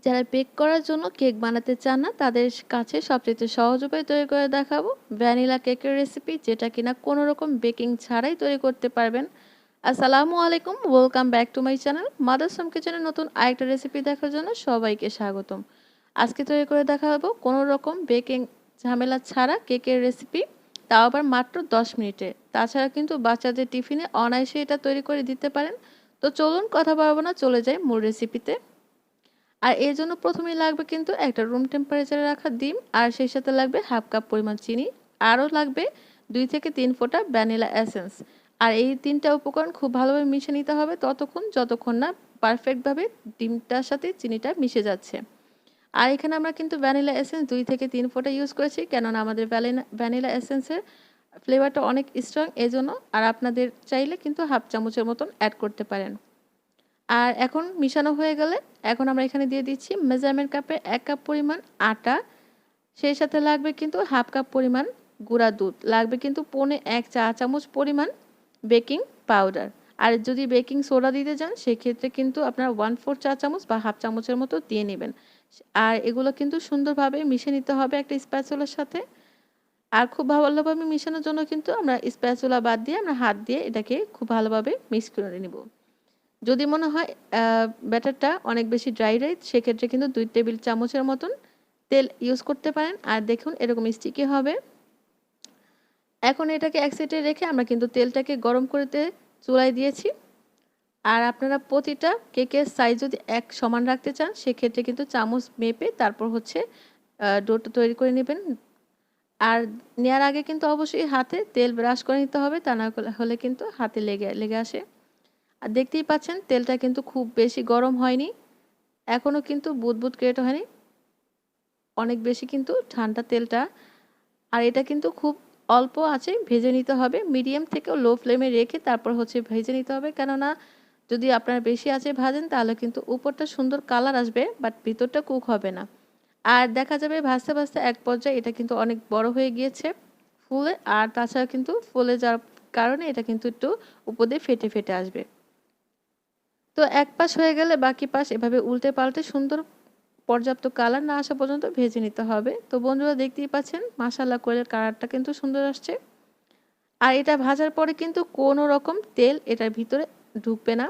যারা বেক করার জন্য কেক বানাতে চান না তাদের কাছে সবচেয়ে সহজ উপায় তৈরি করে দেখাবো ভ্যানিলা কেকের রেসিপি, যেটা কিনা কোনো রকম বেকিং ছাড়াই তৈরি করতে পারবেন। আসসালামু আলাইকুম, welcome back to my channel mother's home কিচেনের নতুন আরেকটা রেসিপি দেখার জন্য সবাইকে স্বাগতম। আজকে তৈরি করে দেখাবো কোনো রকম বেকিং ঝামেলা ছাড়া কেকের রেসিপি, তাও আবার মাত্র 10 মিনিটে। তাছাড়া কিন্তু বাচ্চাদের টিফিনে অনায়াসে এটা তৈরি করে দিতে পারেন। তো চলুন কথা বাড়াবো না, চলে যাই মূল রেসিপিতে। আর এর জন্য প্রথমেই লাগবে কিন্তু একটা রুম টেম্পারেচারে রাখা ডিম, আর সেই সাথে লাগবে হাফ কাপ পরিমাণ চিনি, আরও লাগবে 2 থেকে 3 ফোঁটা ভ্যানিলা এসেন্স। আর এই তিনটা উপকরণ খুব ভালোভাবে মিশে নিতে হবে ততক্ষণ যতক্ষণ না পারফেক্টভাবে ডিমটার সাথে চিনিটা মিশে যাচ্ছে। আর এখানে আমরা কিন্তু ভ্যানিলা এসেন্স 2 থেকে 3 ফোঁটা ইউজ করেছি, কেননা আমাদের ভ্যানিলা এসেন্সের ফ্লেভারটা অনেক স্ট্রং এজন্য। আর আপনাদের চাইলে কিন্তু হাফ চামচের মতন অ্যাড করতে পারেন। আর এখন মিশানো হয়ে গেলে এখন আমরা এখানে দিয়ে দিচ্ছি মেজারমেন্ট কাপে 1 কাপ পরিমাণ আটা, সেই সাথে লাগবে কিন্তু হাফ কাপ পরিমাণ গুঁড়া দুধ, লাগবে কিন্তু 1.25 চা চামচ পরিমাণ বেকিং পাউডার। আর যদি বেকিং সোডা দিতে চান সেক্ষেত্রে কিন্তু আপনার 1/4 চা চামচ বা হাফ চামচের মতো দিয়ে নেবেন। আর এগুলো কিন্তু সুন্দরভাবে মিশিয়ে নিতে হবে একটা স্প্যাচুলার সাথে। আর খুব ভালোভাবে মিশানোর জন্য কিন্তু আমরা স্প্যাচুলা বাদ দিয়ে আমরা হাত দিয়ে এটাকে খুব ভালোভাবে মিক্স করে নেব। যদি মনে হয় ব্যাটারটা অনেক বেশি ড্রাই সেক্ষেত্রে কিন্তু 2 টেবিল চামচের মতন তেল ইউজ করতে পারেন। আর দেখুন এরকম স্টিকি হবে। এখন এটাকে এক সাইডে রেখে আমরা কিন্তু তেলটাকে গরম করতে চুলায় দিয়েছি। আর আপনারা প্রতিটা কেকের সাইজ যদি এক সমান রাখতে চান সেক্ষেত্রে কিন্তু চামচ মেপে তারপর হচ্ছে ডোটা তৈরি করে নেবেন। আর নেওয়ার আগে কিন্তু অবশ্যই হাতে তেল ব্রাশ করে নিতে হবে, তা না হলে কিন্তু হাতে লেগে লেগে আসে। আর দেখতেই পাচ্ছেন তেলটা কিন্তু খুব বেশি গরম হয়নি, এখনও কিন্তু বুদবুদ ক্রিয়েট হয়নি, অনেক বেশি কিন্তু ঠান্ডা তেলটা। আর এটা কিন্তু খুব অল্প আছে ভেজে নিতে হবে, মিডিয়াম থেকে লো ফ্লেমে রেখে তারপর হচ্ছে ভেজে নিতে হবে। কেননা যদি আপনারা বেশি আছে ভাজেন তাহলে কিন্তু উপরটা সুন্দর কালার আসবে বাট ভিতরটা কুক হবে না। আর দেখা যাবে ভাজতে ভাজতে এক পর্যায়ে এটা কিন্তু অনেক বড় হয়ে গিয়েছে ফুলে। আর তাছাড়া কিন্তু ফুলে যাওয়ার কারণে এটা কিন্তু একটু উপর দিয়ে ফেটে ফেটে আসবে। তো এক পাশ হয়ে গেলে বাকি পাশ এভাবে উল্টে পাল্টে সুন্দর পর্যাপ্ত কালার না আসা পর্যন্ত ভেজে নিতে হবে। তো বন্ধুরা দেখতেই পাচ্ছেন মাশাআল্লাহ করে কালারটা কিন্তু সুন্দর আসছে। আর এটা ভাজার পরে কিন্তু কোনো রকম তেল এটার ভিতরে ঢুকবে না।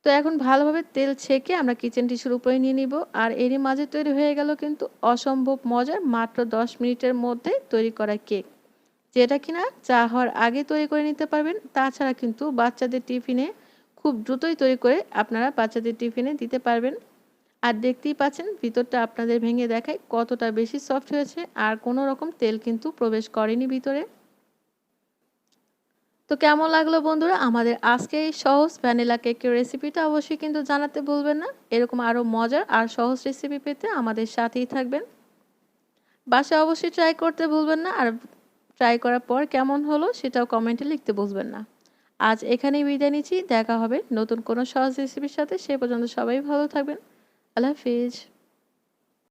তো এখন ভালোভাবে তেল ছেঁকে আমরা কিচেন টিস্যুর উপরে নিয়ে নিব। আর এরই মাঝে তৈরি হয়ে গেল কিন্তু অসম্ভব মজার মাত্র 10 মিনিটের মধ্যে তৈরি করা কেক, যেটা কিনা চা হওয়ার আগে তৈরি করে নিতে পারবেন। তাছাড়া কিন্তু বাচ্চাদের টিফিনে খুব দ্রুতই তৈরি করে আপনারা বাচ্চাদের টিফিনে দিতে পারবেন। আর দেখতেই পাচ্ছেন ভিতরটা আপনাদের ভেঙে দেখায় কতটা বেশি সফট হয়েছে, আর কোনো রকম তেল কিন্তু প্রবেশ করেনি ভিতরে। তো কেমন লাগলো বন্ধুরা আমাদের আজকে এই সহজ ভ্যানিলা কেকের রেসিপিটা, অবশ্যই কিন্তু জানাতে ভুলবেন না। এরকম আরও মজার আর সহজ রেসিপি পেতে আমাদের সাথেই থাকবেন। বাসায় অবশ্যই ট্রাই করতে ভুলবেন না, আর ট্রাই করার পর কেমন হলো সেটাও কমেন্টে লিখতে ভুলবেন না। আজ এখানেই বিদায় নিচ্ছি, দেখা হবে নতুন কোনো সহজ রেসিপির সাথে। সে পর্যন্ত সবাই ভালো থাকবেন। আল্লাহ হাফিজ।